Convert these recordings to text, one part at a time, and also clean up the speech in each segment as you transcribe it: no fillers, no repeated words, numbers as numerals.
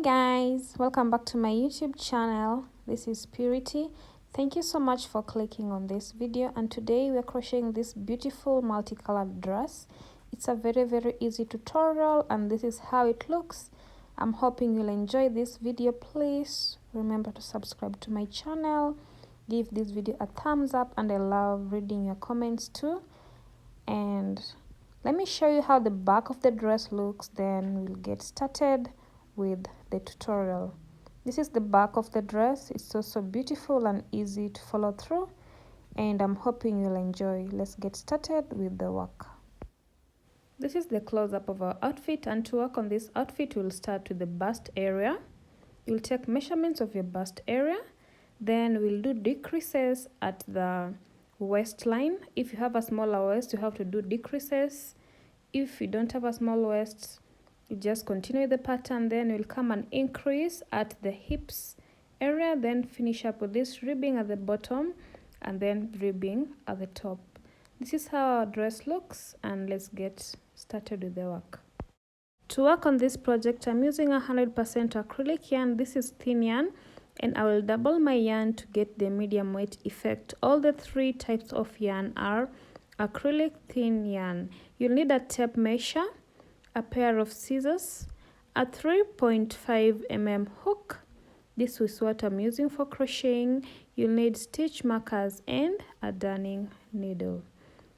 Guys, welcome back to my YouTube channel. This is Purity. Thank you so much for clicking on this video, and today we're crocheting this beautiful multicolored dress. It's a very easy tutorial and this is how it looks. I'm hoping you'll enjoy this video. Please remember to subscribe to my channel, give this video a thumbs up, and I love reading your comments too. And let me show you how the back of the dress looks, then we'll get started with the tutorial. This is the back of the dress. It's also beautiful and easy to follow through, and I'm hoping you'll enjoy. Let's get started with the work. This is the close-up of our outfit, and to work on this outfit we'll start with the bust area. You'll take measurements of your bust area, then we'll do decreases at the waistline. If you have a smaller waist, you have to do decreases. If you don't have a small waist, you just continue the pattern, then you'll come and increase at the hips area, then finish up with this ribbing at the bottom and then ribbing at the top. This is how our dress looks, and let's get started with the work. To work on this project, I'm using 100% acrylic yarn. This is thin yarn, and I will double my yarn to get the medium weight effect. All the three types of yarn are acrylic thin yarn. You'll need a tape measure, a pair of scissors, a 3.5 mm hook. This is what I'm using for crocheting. You'll need stitch markers and a darning needle.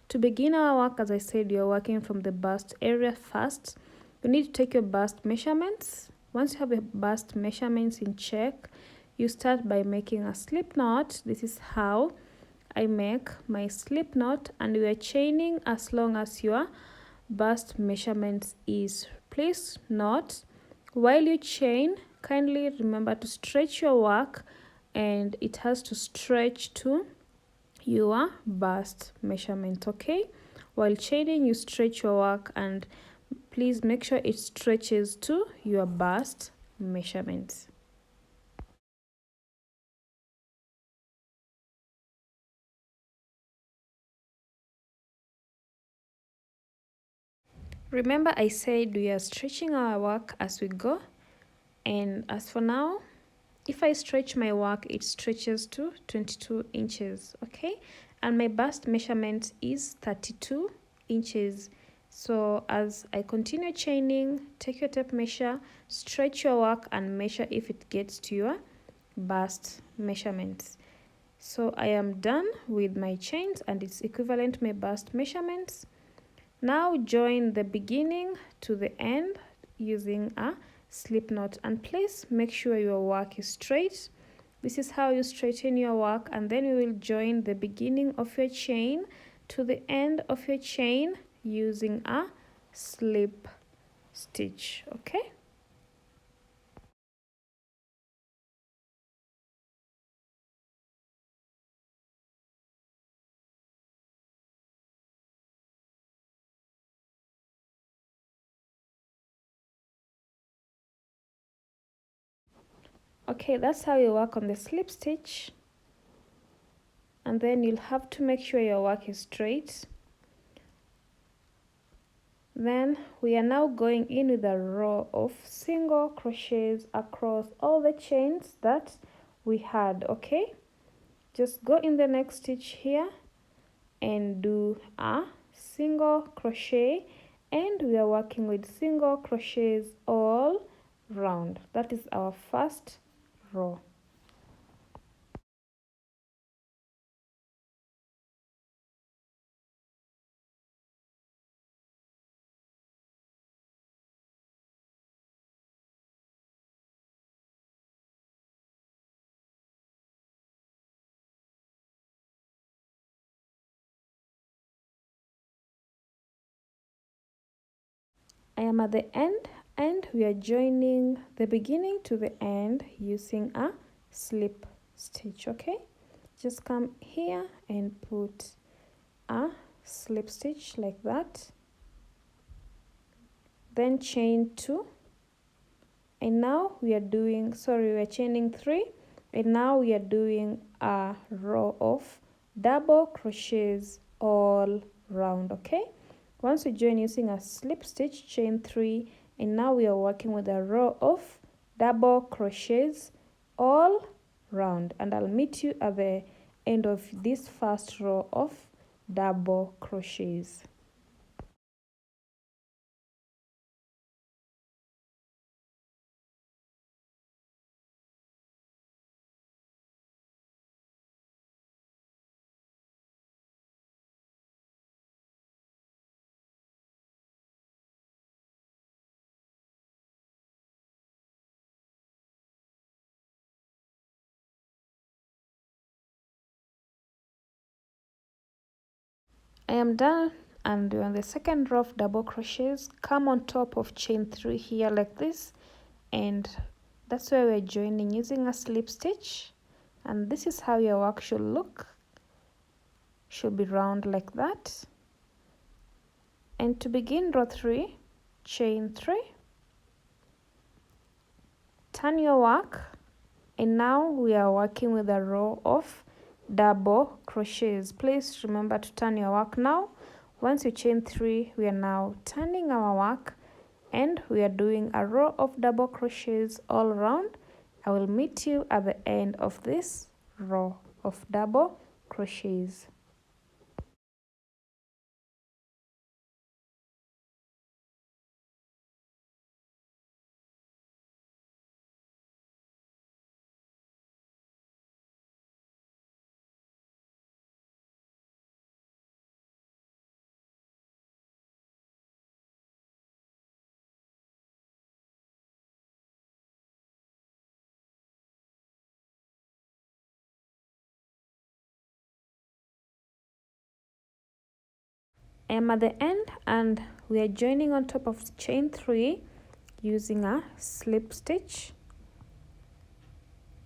To begin our work, as I said, you're working from the bust area first. You need to take your bust measurements. Once you have your bust measurements in check, you start by making a slip knot. This is how I make my slip knot, and we are chaining as long as your bust measurements is. Please note, while you chain, kindly remember to stretch your work, and it has to stretch to your bust measurement. Okay, while chaining you stretch your work, and please make sure it stretches to your bust measurements. Remember, I said we are stretching our work as we go, and as for now, if I stretch my work, it stretches to 22 inches, okay? And my bust measurement is 32 inches. So as I continue chaining, take your tape measure, stretch your work, and measure if it gets to your bust measurements. So I am done with my chains, and it's equivalent to my bust measurements. Now join the beginning to the end using a slip knot, and please make sure your work is straight. This is how you straighten your work, and then you will join the beginning of your chain to the end of your chain using a slip stitch, okay? Okay, that's how you work on the slip stitch, and then you'll have to make sure your work is straight. Then we are now going in with a row of single crochets across all the chains that we had. Okay, just go in the next stitch here and do a single crochet, and we are working with single crochets all round. That is our first row. I am at the end, and we are joining the beginning to the end using a slip stitch. Okay, just come here and put a slip stitch like that, then chain 2, and now we are doing, we are chaining 3, and now we are doing a row of double crochets all round. Okay, once you join using a slip stitch, chain 3, and now we are working with a row of double crochets all round, and I'll meet you at the end of this first row of double crochets. I am done, and on the second row of double crochets, come on top of chain 3 here like this, and that's where we're joining using a slip stitch. And this is how your work should look. Should be round like that. And to begin row 3, chain 3, turn your work, and now we are working with a row of double crochets. Please remember to turn your work now. Once you chain 3, we are now turning our work, and we are doing a row of double crochets all around. I will meet you at the end of this row of double crochets. I am at the end, and we are joining on top of chain 3 using a slip stitch.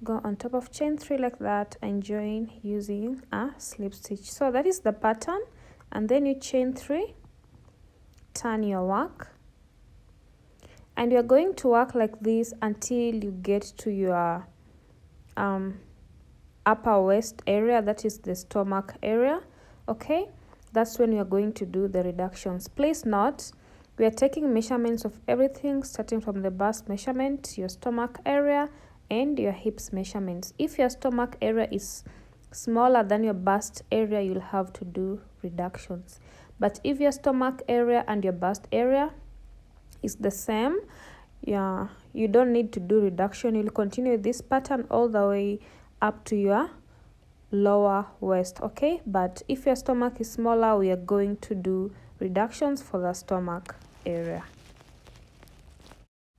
Go on top of chain 3 like that and join using a slip stitch. So that is the pattern, and then you chain 3, turn your work, and you're going to work like this until you get to your upper waist area, that is the stomach area. Okay, that's when you're going to do the reductions. Please note, we are taking measurements of everything, starting from the bust measurement, your stomach area, and your hips measurements. If your stomach area is smaller than your bust area, you'll have to do reductions. But if your stomach area and your bust area is the same, yeah, you don't need to do reduction. You'll continue this pattern all the way up to your lower waist. Okay, but if your stomach is smaller, we are going to do reductions for the stomach area.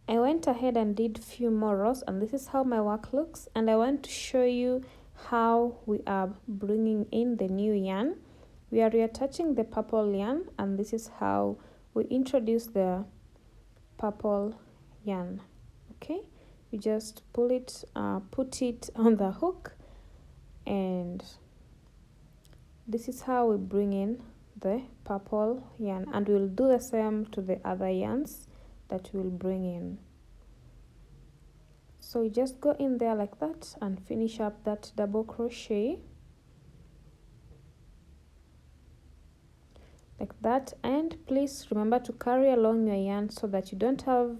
I went ahead and did few more rows, and this is how my work looks, and I want to show you how we are bringing in the new yarn. We are reattaching the purple yarn, and this is how we introduce the purple yarn. Okay, you just pull it, put it on the hook, and this is how we bring in the purple yarn, and we'll do the same to the other yarns that we'll bring in. So you just go in there like that and finish up that double crochet like that. And please remember to carry along your yarn so that you don't have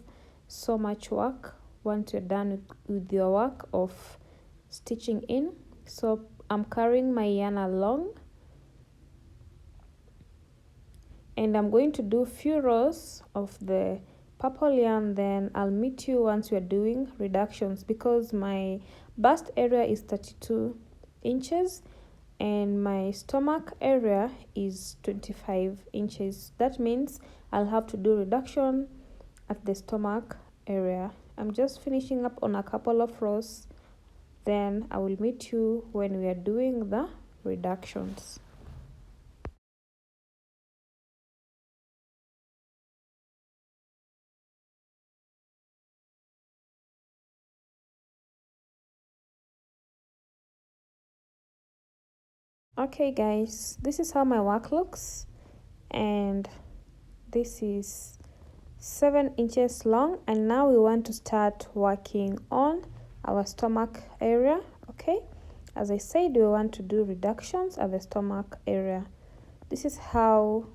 so much work once you're done with your work of stitching in. So I'm carrying my yarn along, and I'm going to do few rows of the purple yarn, then I'll meet you once we're doing reductions, because my bust area is 32 inches and my stomach area is 25 inches. That means I'll have to do reduction at the stomach area. I'm just finishing up on a couple of rows, then I will meet you when we are doing the reductions. Okay guys, this is how my work looks, and this is 7 inches long, and now we want to start working on our stomach area. Okay, as I said, we want to do reductions at the stomach area. This is how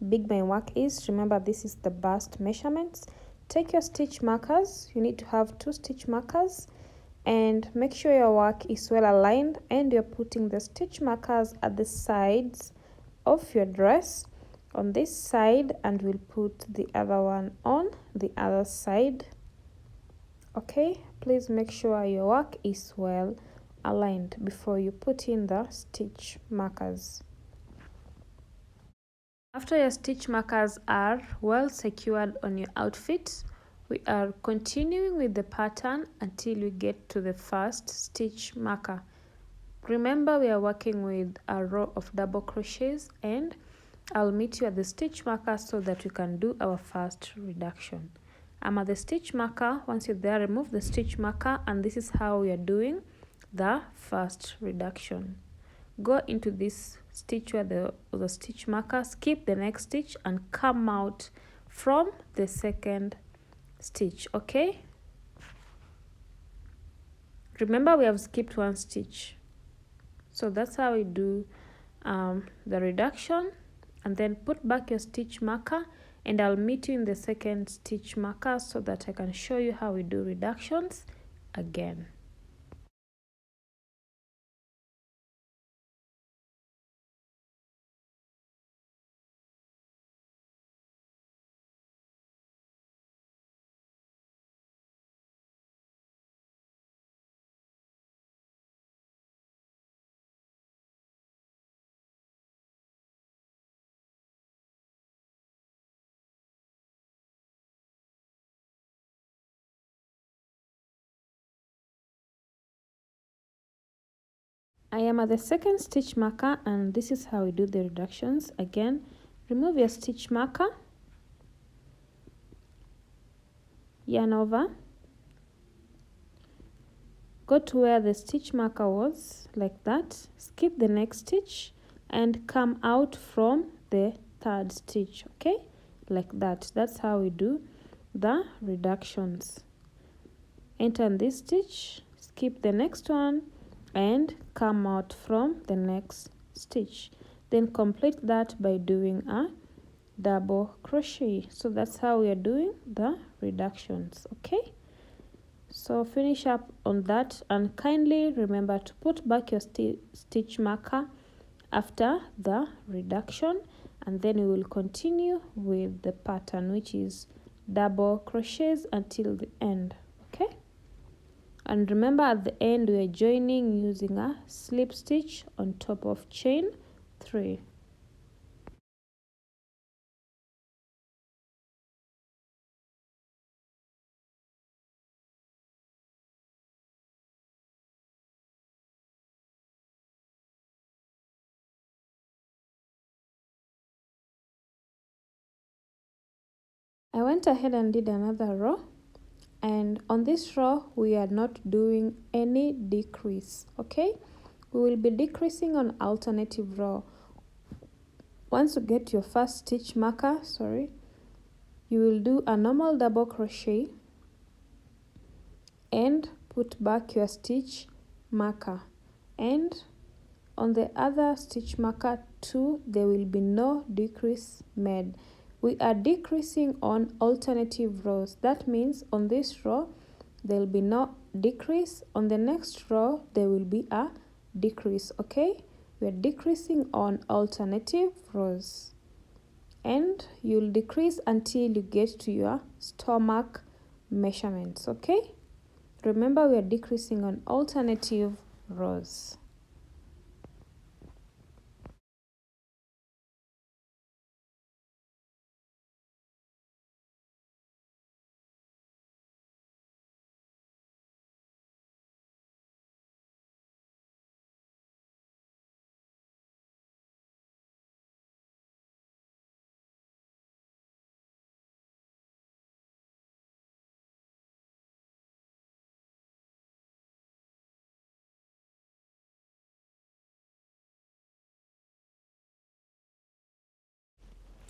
big my work is. Remember, this is the bust measurements. take your stitch markers. You need to have 2 stitch markers, and make sure your work is well aligned and you're putting the stitch markers at the sides of your dress, on this side, and we'll put the other one on the other side. Okay, please make sure your work is well aligned before you put in the stitch markers. After your stitch markers are well secured on your outfit, we are continuing with the pattern until we get to the first stitch marker. Remember, we are working with a row of double crochets, and I'll meet you at the stitch marker so that we can do our first reduction. I'm at the stitch marker. Once you're there, remove the stitch marker, and this is how we are doing the first reduction. Go into this stitch where the stitch marker, skip the next stitch and come out from the second stitch. Okay, remember we have skipped 1 stitch, so that's how we do the reduction. And then put back your stitch marker, and I'll meet you in the second stitch marker so that I can show you how we do reductions again. I am at the second stitch marker, and this is how we do the reductions. Again, remove your stitch marker, yarn over, go to where the stitch marker was, like that, skip the next stitch and come out from the third stitch. Okay, like that. That's how we do the reductions. Enter in this stitch, skip the next one and come out from the next stitch. Then complete that by doing a double crochet. So that's how we are doing the reductions. Okay, so finish up on that, and kindly remember to put back your stitch marker after the reduction, and then we will continue with the pattern, which is double crochets until the end. Okay, and remember at the end we are joining using a slip stitch on top of chain 3. I went ahead and did another row, and on this row we are not doing any decrease. Okay, we will be decreasing on alternative row. Once you get your first stitch marker, you will do a normal double crochet and put back your stitch marker, and on the other stitch marker too there will be no decrease made. We are decreasing on alternative rows. That means on this row there will be no decrease, on the next row there will be a decrease. Okay, we are decreasing on alternative rows, and you'll decrease until you get to your stomach measurements. Okay, remember we are decreasing on alternative rows.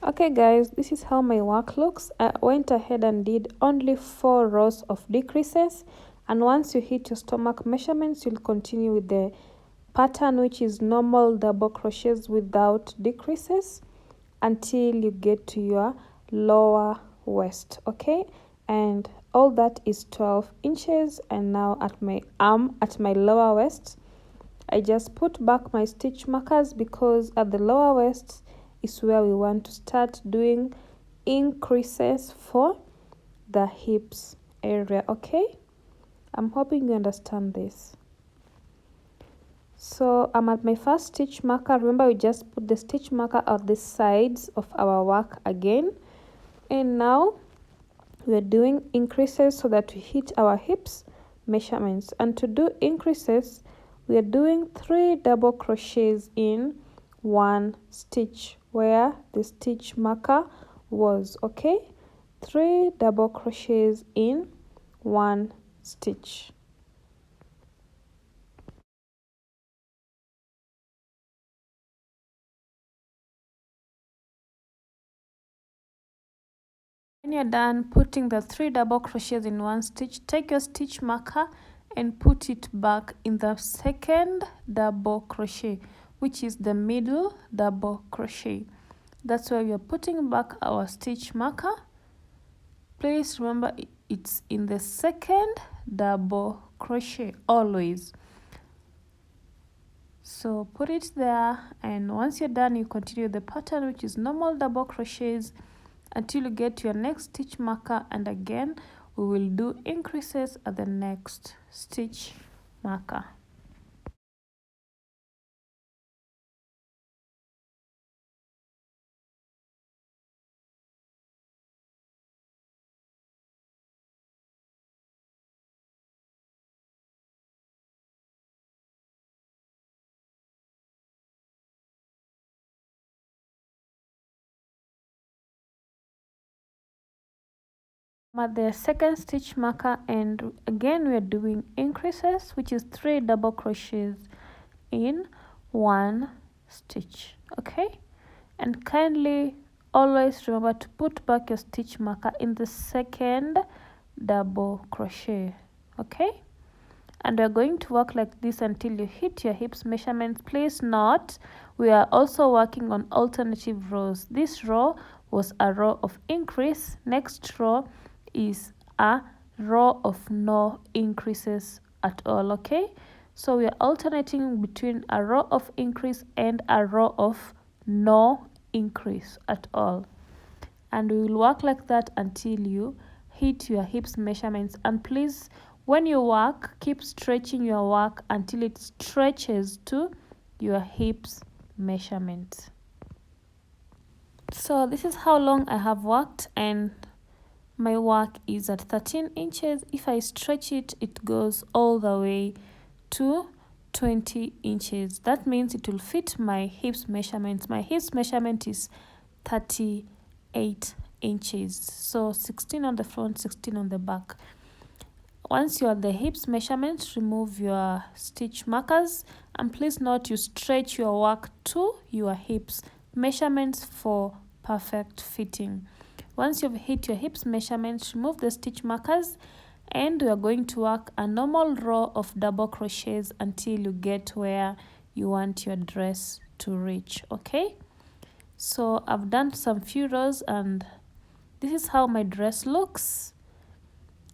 Okay guys, this is how my work looks. I went ahead and did only 4 rows of decreases, and once you hit your stomach measurements you'll continue with the pattern, which is normal double crochets without decreases until you get to your lower waist. Okay, and all that is 12 inches. And now at my arm, at my lower waist, I just put back my stitch markers because at the lower waist is where we want to start doing increases for the hips area. Okay, I'm hoping you understand this. So I'm at my first stitch marker. Remember, we just put the stitch marker on the sides of our work again, and now we're doing increases so that we hit our hips measurements. And to do increases, we are doing 3 double crochets in one stitch where the stitch marker was. Okay, 3 double crochets in one stitch. When you're done putting the 3 double crochets in one stitch, take your stitch marker and put it back in the second double crochet, which is the middle double crochet. That's where we are putting back our stitch marker. Please remember it's in the second double crochet always. So put it there, and once you're done, you continue the pattern, which is normal double crochets, until you get to your next stitch marker, and again we will do increases at the next stitch marker. At the second stitch marker, and again we are doing increases, which is 3 double crochets in one stitch. Okay, and kindly always remember to put back your stitch marker in the second double crochet. Okay, and we're going to work like this until you hit your hips measurements. Please note, we are also working on alternative rows. This row was a row of increase, next row is a row of no increases at all. Okay, so we are alternating between a row of increase and a row of no increase at all, and we will work like that until you hit your hips measurements. And please, when you work, keep stretching your work until it stretches to your hips measurements. So this is how long I have worked, and my work is at 13 inches. If I stretch it, it goes all the way to 20 inches. That means it will fit my hips measurements. My hips measurement is 38 inches. So 16 on the front, 16 on the back. Once you are the hips measurements, remove your stitch markers, and please note you stretch your work to your hips measurements for perfect fitting. Once you've hit your hips measurements, remove the stitch markers, and we are going to work a normal row of double crochets until you get where you want your dress to reach. Okay, so I've done some few rows, and this is how my dress looks,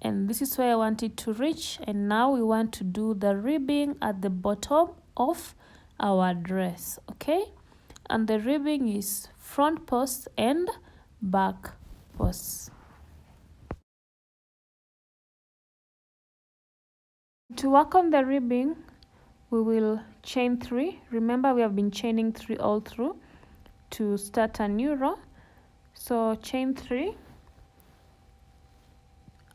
and this is where I want it to reach. And now we want to do the ribbing at the bottom of our dress. Okay, and the ribbing is front post and back posts. To work on the ribbing, we will chain 3. Remember, we have been chaining 3 all through to start a new row. So chain 3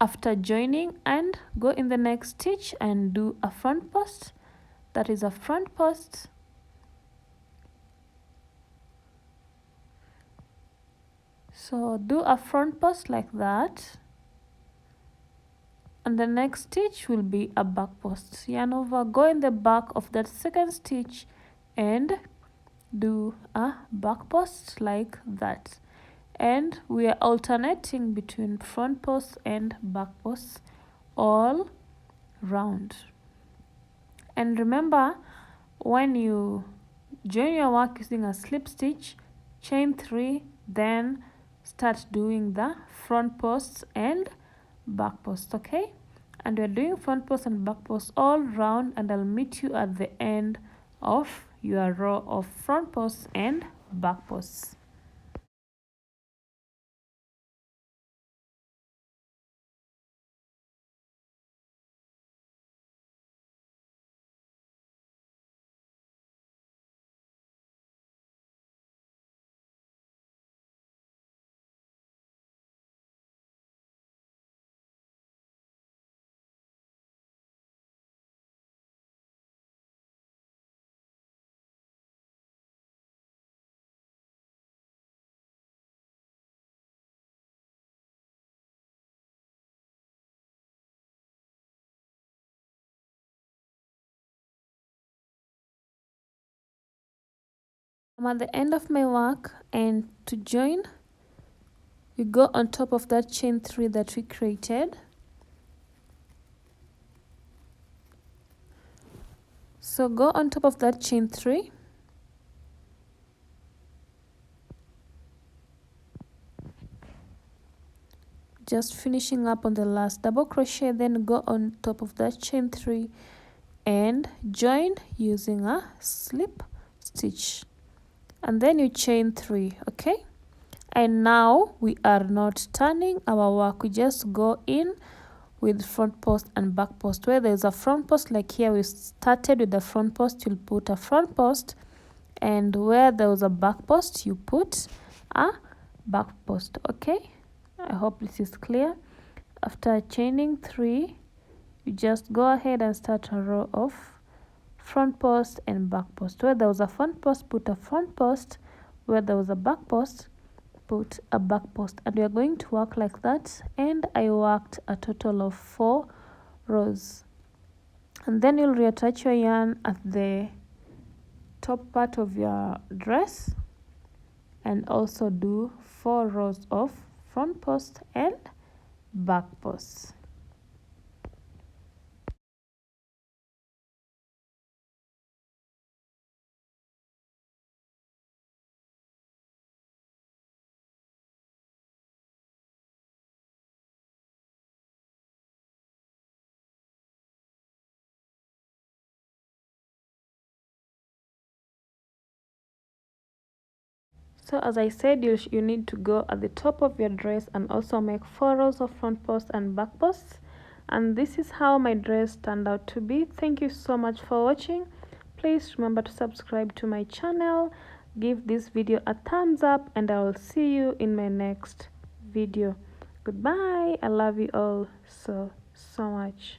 after joining, and go in the next stitch and do a front post. That is a front post. So do a front post like that, and the next stitch will be a back post. Yarn over, go in the back of that second stitch and do a back post like that. And we are alternating between front posts and back posts all round. And remember, when you join your work using a slip stitch, chain 3, then start doing the front posts and back post. Okay, and we're doing front post and back post all round, and I'll meet you at the end of your row of front posts and back posts. I'm at the end of my work, and to join, we go on top of that chain 3 that we created. So go on top of that chain 3, just finishing up on the last double crochet, then go on top of that chain 3 and join using a slip stitch, and then you chain 3. Okay, and now we are not turning our work, we just go in with front post and back post. Where there's a front post, like here we started with the front post, you'll put a front post, and where there was a back post, you put a back post. Okay, I hope this is clear. After chaining 3, you just go ahead and start a row of front post and back post. Where there was a front post, put a front post. Where there was a back post, put a back post. And we are going to work like that, and I worked a total of 4 rows. And then you'll reattach your yarn at the top part of your dress, and also do 4 rows of front post and back post. So as I said, you need to go at the top of your dress and also make 4 rows of front post and back posts. And this is how my dress turned out to be. Thank you so much for watching. Please remember to subscribe to my channel, give this video a thumbs up, and I will see you in my next video. Goodbye. I love you all so much.